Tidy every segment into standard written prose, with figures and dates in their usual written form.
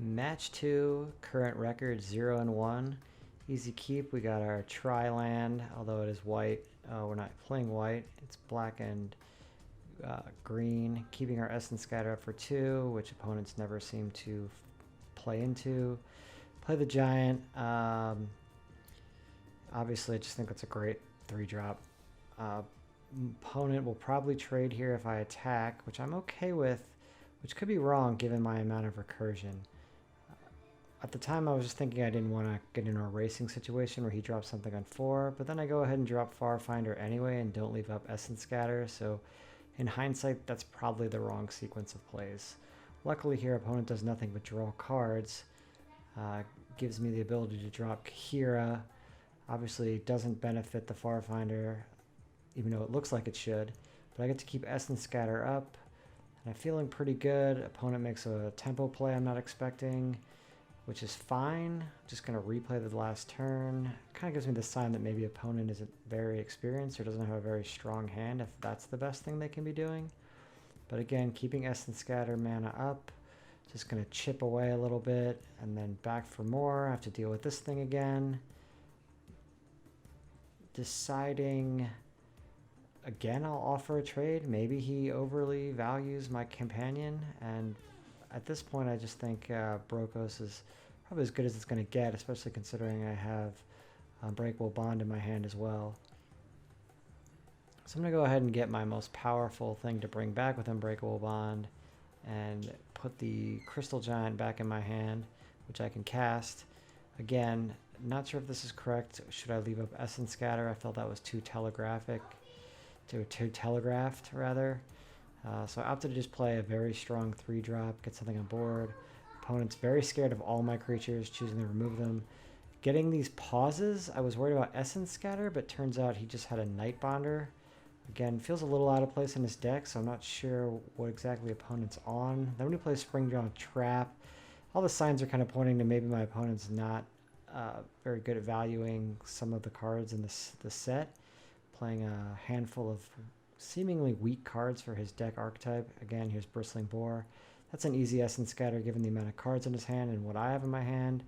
Match 2, current record 0-1. Easy keep. We got our tri-land, although it is white. We're not playing white. It's black and green. Keeping our Essence Scatter up for 2, which opponents never seem to play into. Play the Giant. Obviously, I just think that's a great 3-drop. Opponent will probably trade here if I attack, which I'm okay with, which could be wrong given my amount of recursion. At the time, I was just thinking I didn't want to get into a racing situation where he drops something on 4, but then I go ahead and drop Far Finder anyway and don't leave up Essence Scatter, so in hindsight, that's probably the wrong sequence of plays. Luckily here, opponent does nothing but draw cards. Gives me the ability to drop Ikoria. Obviously, it doesn't benefit the Far Finder, even though it looks like it should, but I get to keep Essence Scatter up, and I'm feeling pretty good. Opponent makes a tempo play I'm not expecting, which is fine. Just going to replay the last turn. Kind of gives me the sign that maybe opponent isn't very experienced or doesn't have a very strong hand, if that's the best thing they can be doing. But again, keeping Essence Scatter mana up. Just going to chip away a little bit and then back for more. I have to deal with this thing again. Deciding, again, I'll offer a trade. Maybe he overly values my companion, and at this point, I just think Brokos is probably as good as it's going to get, especially considering I have Unbreakable Bond in my hand as well. So I'm going to go ahead and get my most powerful thing to bring back with Unbreakable Bond and put the Crystal Giant back in my hand, which I can cast. Again, not sure if this is correct. Should I leave up Essence Scatter? I felt that was too telegraphed, rather. So I opted to just play a very strong 3-drop, get something on board. Opponent's very scared of all my creatures, choosing to remove them. Getting these pauses, I was worried about Essence Scatter, but turns out he just had a Nightbonder. Again, feels a little out of place in his deck, so I'm not sure what exactly opponent's on. Then when he plays Springdrawn Trap, all the signs are kind of pointing to maybe my opponent's not very good at valuing some of the cards in the set. Playing a handful of seemingly weak cards for his deck archetype. Again, here's Bristling Boar. That's an easy Essence Scatter given the amount of cards in his hand and what I have in my hand.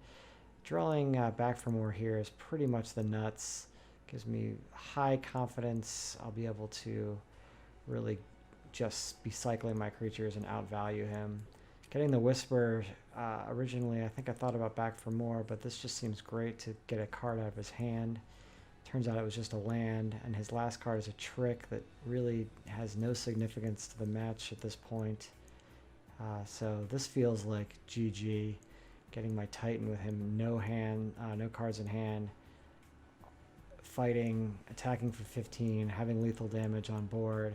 Drawing back for more here is pretty much the nuts. Gives me high confidence I'll be able to really just be cycling my creatures and outvalue him. Getting the Whisper, originally I think I thought about back for more, but this just seems great to get a card out of his hand. Turns out it was just a land, and his last card is a trick that really has no significance to the match at this point. So this feels like GG. Getting my Titan with him, no cards in hand. Fighting, attacking for 15, having lethal damage on board.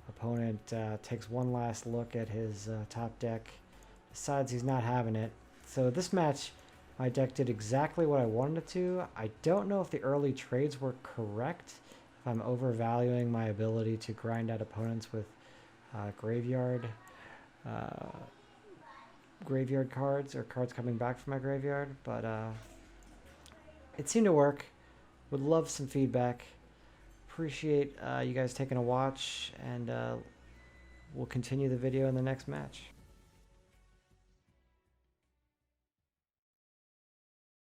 Opponent takes one last look at his top deck, decides he's not having it. So this match, my deck did exactly what I wanted it to. I don't know if the early trades were correct, if I'm overvaluing my ability to grind out opponents with graveyard cards, or cards coming back from my graveyard, but it seemed to work. Would love some feedback. Appreciate you guys taking a watch, and we'll continue the video in the next match.